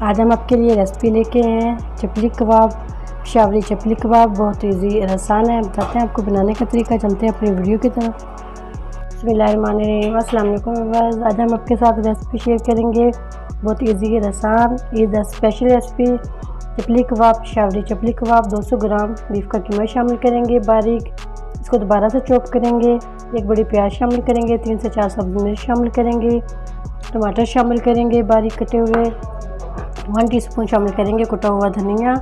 आज हम आपके लिए रेसिपी लेके आए हैं चपली कबाब, पेशावरी चपली कबाब। बहुत इजी और आसान है। बताते हैं आपको बनाने का तरीका। चलते हैं अपनी वीडियो की तरफ। बिस्मिल्लाहिर्रहमानिर्रहीम। अस्सलाम वालेकुम। आज हम आपके साथ रेसिपी शेयर करेंगे, बहुत इजी और आसान ईद स्पेशल रेसिपी चपली कबाब, पेशावरी चपली कबाब। 200 ग्राम बीफ का कीमा शामिल करेंगे बारीक, इसको दोबारा से चॉप करेंगे। एक बड़ी प्याज शामिल करेंगे, 3 से 4 सब्ज़ी मिर्च शामिल करेंगे, टमाटर शामिल करेंगे बारीक कटे हुए, 1 टीस्पून शामिल करेंगे कुटा हुआ धनिया,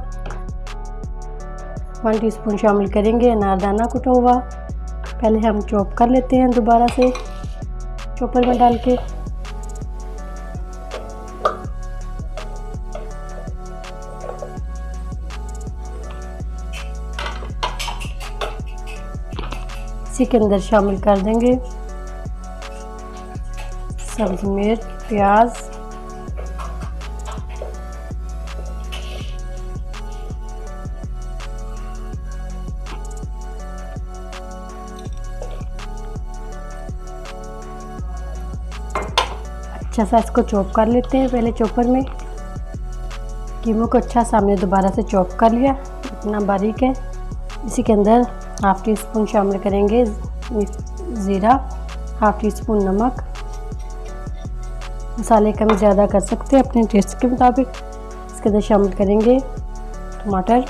1 टीस्पून शामिल करेंगे अनारदाना कुटा हुआ। पहले हम चॉप कर लेते हैं दोबारा से चॉपर में डाल के। इसी के अंदर शामिल कर देंगे सब्ज़ी मिर्च, प्याज, अच्छा सा इसको चॉप कर लेते हैं। पहले चॉपर में कीमों को अच्छा सामने दोबारा से चॉप कर लिया, इतना बारीक है। इसी के अंदर 1/2 टीस्पून शामिल करेंगे ज़ीरा, 1/2 टीस्पून नमक। मसाले कम ज़्यादा कर सकते हैं अपने टेस्ट के मुताबिक। इसके अंदर शामिल करेंगे टमाटर,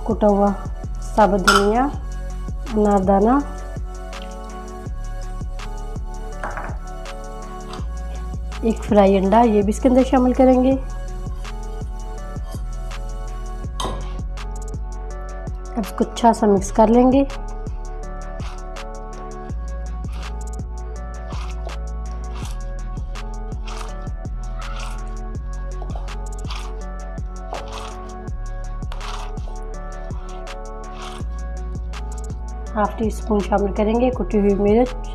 कुटा हुआ साबुत धनिया, अनारदाना, एक फ्राई अंडा, ये भी इसके अंदर शामिल करेंगे। अब इसको अच्छा सा मिक्स कर लेंगे। हाफ टी स्पून शामिल करेंगे कुटी हुई मिर्च,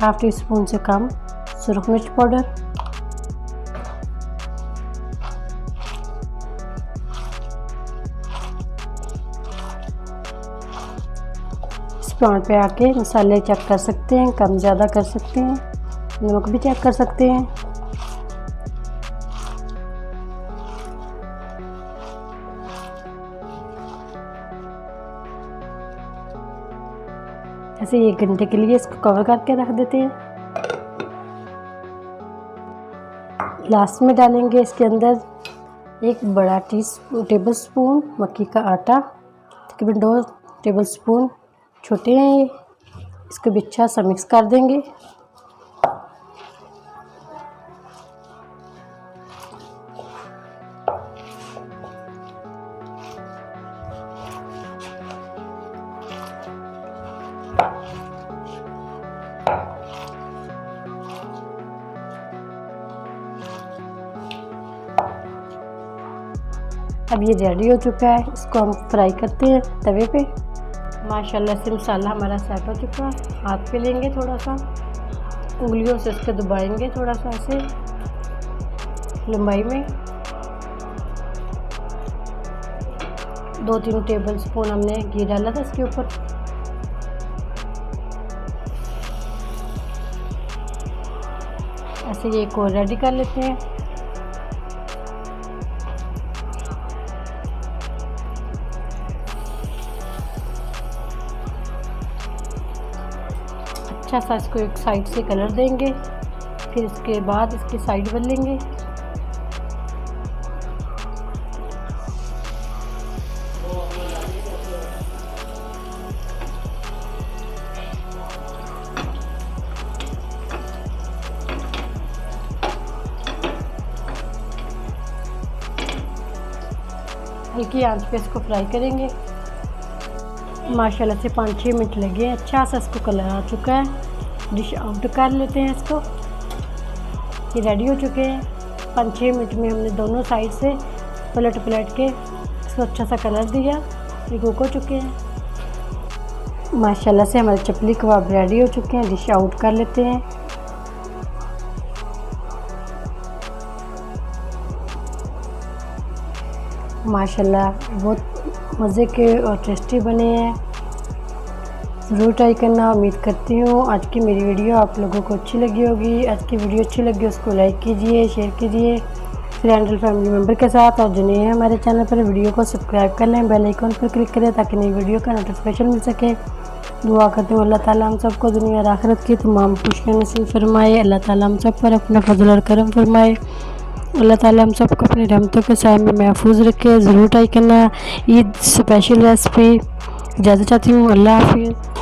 हाफ टी स्पून से कम सुरख मिर्च पाउडर, इस पॉइंट पे आके मसाले चेक कर सकते हैं, कम ज़्यादा कर सकते हैं, नमक भी चेक कर सकते हैं। ऐसे 1 घंटे के लिए इसको कवर करके रख देते हैं। लास्ट में डालेंगे इसके अंदर 1 बड़ा टेबल स्पून मक्की का आटा, तकरीबन 2 टेबल स्पून छोटे हैं ये। इसको भी अच्छा सा मिक्स कर देंगे। अब ये रेडी हो चुका है, इसको हम फ्राई करते हैं तवे पे। माशाल्लाह से मसाला हमारा सेट हो चुका है। हाथ पे लेंगे, थोड़ा सा उंगलियों से इसको दबाएंगे, थोड़ा सा ऐसे लंबाई में। 2-3 टेबल स्पून हमने घी डाला था इसके ऊपर। ऐसे ये एक और रेडी कर लेते हैं। अच्छा सा इसको एक साइड से कलर देंगे, फिर इसके बाद इसकी साइड बदलेंगे। हल्की आंच पे इसको फ्राई करेंगे। माशाल्लाह से 5-6 मिनट लगे। अच्छा सा इसको कलर आ चुका है। डिश आउट कर लेते हैं इसको। ये रेडी हो चुके हैं। 5-6 मिनट में हमने दोनों साइड से पलट के इसको अच्छा सा कलर दिया। ये कुक हो चुके हैं। माशाल्लाह से हमारे चपली कबाब रेडी हो चुके हैं। डिश आउट कर लेते हैं। माशाल्लाह बहुत मज़े के और टेस्टी बने हैं। ज़रूर ट्राई करना। उम्मीद करती हूँ आज की मेरी वीडियो आप लोगों को अच्छी लगी होगी। आज की वीडियो अच्छी लगी उसको लाइक कीजिए, शेयर कीजिए फ्रेंड और फैमिली मेम्बर के साथ, और जो नए हैं हमारे चैनल पर वीडियो को सब्सक्राइब कर लें, बेल आइकन पर क्लिक करें ताकि नई वीडियो का नोटिफिकेशन मिल सके। दुआ करती हूँ अल्लाह ताला हम सबको दुनिया और आखिरत की तमाम खुशियाँ नसीब फरमाए। अल्लाह ताला हम सब पर अपना फजल और करम फरमाए। अल्लाह ताला हम सबको अपनी रहमतों के साए में महफूज रखे। ज़रूर ट्राई करना ईद स्पेशल रेसिपी। इजाज़त चाहती हूँ। अल्लाह हाफिज़।